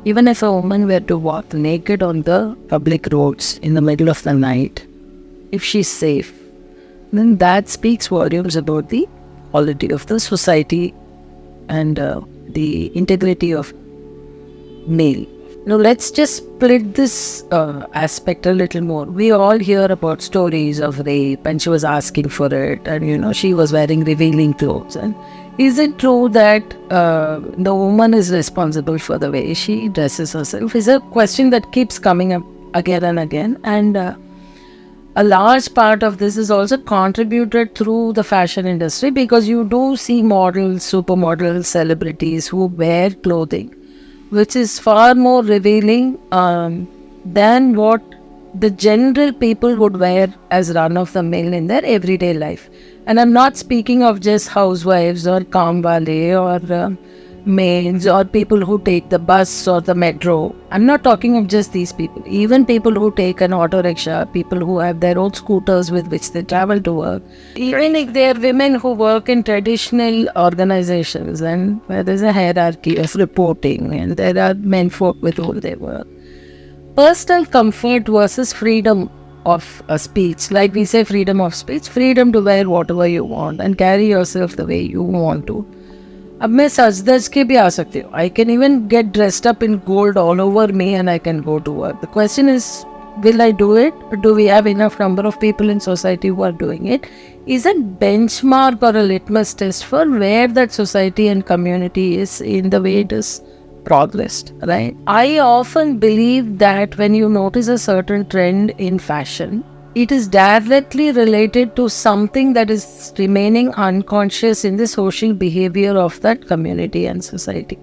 Even if a woman were to walk naked on the public roads in the middle of the night, if she's safe, then that speaks volumes about the quality of the society and the integrity of male. Now let's just split this aspect a little more. We all hear about stories of rape, and she was asking for it, and she was wearing revealing clothes. And is it true that the woman is responsible for the way she dresses herself? Is a question that keeps coming up again and again. And a large part of this is also contributed through the fashion industry, because you do see models, supermodels, celebrities who wear clothing which is far more revealing than what the general people would wear as run-of-the-mill in their everyday life. And I'm not speaking of just housewives or kaamwale or maids or people who take the bus or the metro. I'm not talking of just these people. Even people who take an auto rickshaw, people who have their own scooters with which they travel to work. Even if they are women who work in traditional organizations and where there's a hierarchy of reporting and there are men folk with whom they work. Personal comfort versus freedom of speech. Like we say, freedom of speech, freedom to wear whatever you want and carry yourself the way you want to. अब मैं सच धज के भी आ सकती हूँ. I can even get dressed up in gold all over me and I can go to work. The question is, will I do it? Or do we have enough number of people in society who are doing it? Is a benchmark or a litmus test for where that society and community is in the way it is progressed, right? I often believe that when you notice a certain trend in fashion, it is directly related to something that is remaining unconscious in the social behavior of that community and society.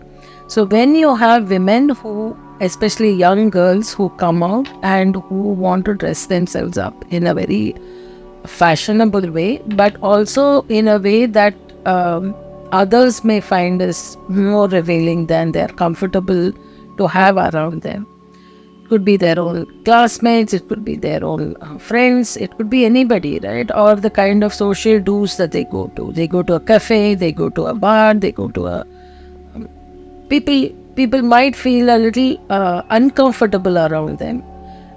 So when you have women who, especially young girls who come out and who want to dress themselves up in a very fashionable way, but also in a way that others may find is more revealing than they're comfortable to have around them. Could be their own classmates, it could be their own friends, it could be anybody, right? Or the kind of social do's that they go to. They go to a cafe, they go to a bar, they go to a... People might feel a little uncomfortable around them.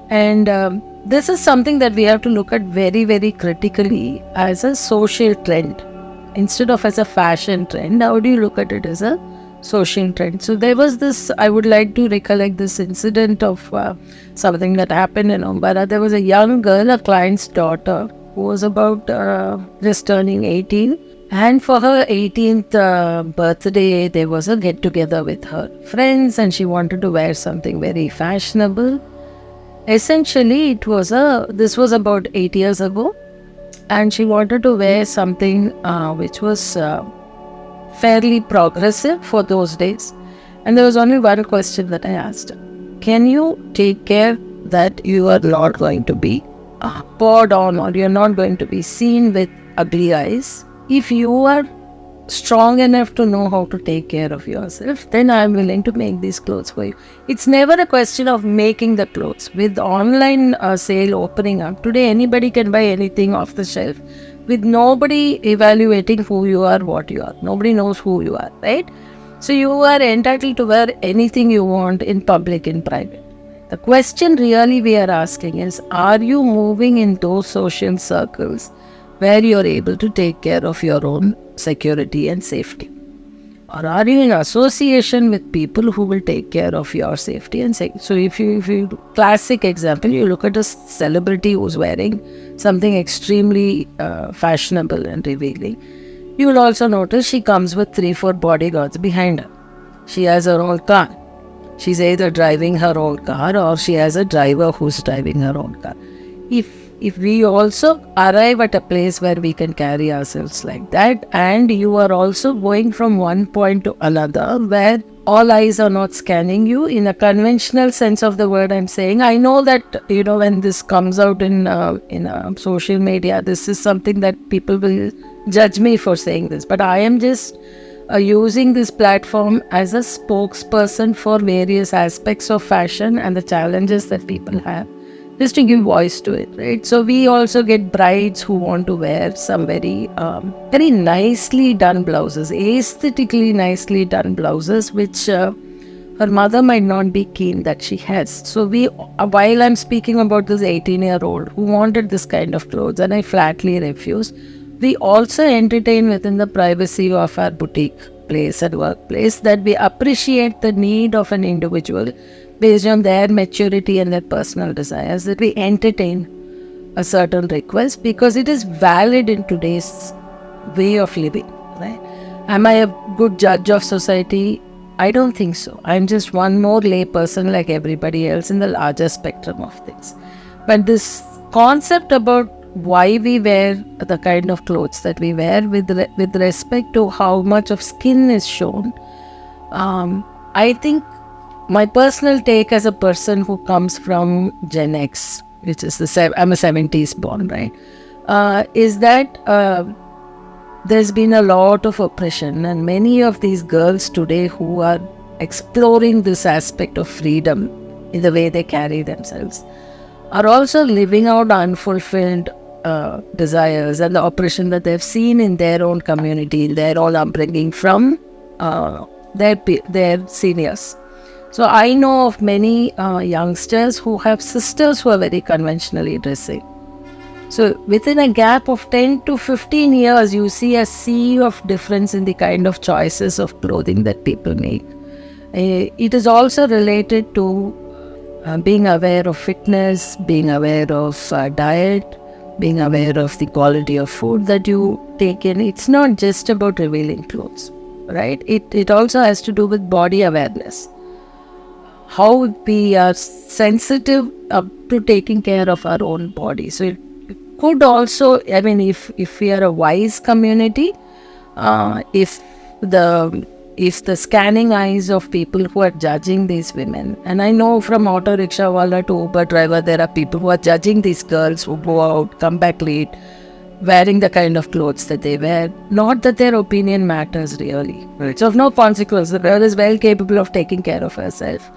And this is something that we have to look at very, very critically as a social trend. Instead of as a fashion trend, how do you look at it as a social trend? So there was this, I would like to recollect this incident of something that happened in Umbara. There was a young girl, a client's daughter, who was about just turning 18. And for her 18th birthday, there was a get-together with her friends and she wanted to wear something very fashionable. Essentially, this was about 8 years ago. And she wanted to wear something which was fairly progressive for those days. And there was only one question that I asked her. Can you take care that you are not going to be poured on or you're not going to be seen with ugly eyes? If you are strong enough to know how to take care of yourself, then I'm willing to make these clothes for you. It's never a question of making the clothes. With online sale opening up, today anybody can buy anything off the shelf with nobody evaluating who you are, what you are. Nobody knows who you are, right? So you are entitled to wear anything you want in public, in private. The question really we are asking is, are you moving in those social circles where you're able to take care of your own security and safety? Or are you in association with people who will take care of your safety and safety? So if you classic example, you look at a celebrity who's wearing something extremely fashionable and revealing, you will also notice she comes with 3-4 bodyguards behind her. She has her own car. She's either driving her own car or she has a driver who's driving her own car. If we also arrive at a place where we can carry ourselves like that, and you are also going from one point to another where all eyes are not scanning you in a conventional sense of the word, I'm saying. I know that, when this comes out in social media, this is something that people will judge me for saying this. But I am just using this platform as a spokesperson for various aspects of fashion and the challenges that people have, just to give voice to it, right? So we also get brides who want to wear some very nicely done blouses, aesthetically nicely done blouses, which her mother might not be keen that she has. So while I'm speaking about this 18-year-old who wanted this kind of clothes and I flatly refused, we also entertain within the privacy of our boutique place and workplace that we appreciate the need of an individual based on their maturity and their personal desires, that we entertain a certain request because it is valid in today's way of living, right? Am I a good judge of society? I don't think so. I'm just one more lay person like everybody else in the larger spectrum of things. But this concept about why we wear the kind of clothes that we wear with respect to how much of skin is shown, I think my personal take as a person who comes from Gen X, which is I'm a 70s born, right, is that there's been a lot of oppression, and many of these girls today who are exploring this aspect of freedom in the way they carry themselves are also living out unfulfilled desires and the oppression that they've seen in their own community, in their own upbringing from their seniors. So I know of many youngsters who have sisters who are very conventionally dressing. So within a gap of 10 to 15 years, you see a sea of difference in the kind of choices of clothing that people make. It is also related to being aware of fitness, being aware of diet, being aware of the quality of food that you take in. It's not just about revealing clothes, right? It also has to do with body awareness. How we are sensitive to taking care of our own body. So it could also, I mean, if we are a wise community, if the scanning eyes of people who are judging these women, and I know from auto rickshaw wala to Uber driver, there are people who are judging these girls who go out, come back late, wearing the kind of clothes that they wear. Not that their opinion matters really. It's of no consequence. The girl is well capable of taking care of herself.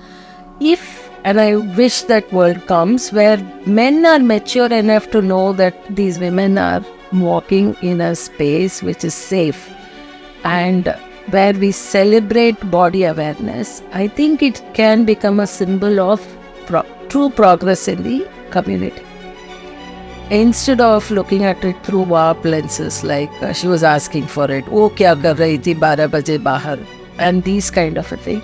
And I wish that world comes where men are mature enough to know that these women are walking in a space which is safe and where we celebrate body awareness, I think it can become a symbol of true progress in the community. Instead of looking at it through warped lenses, like she was asking for it, oh kya kar rahi thi 12 baje bahar, and these kind of a thing.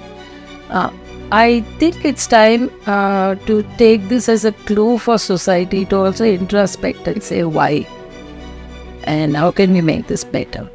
I think it's time to take this as a clue for society to also introspect and say why and how can we make this better.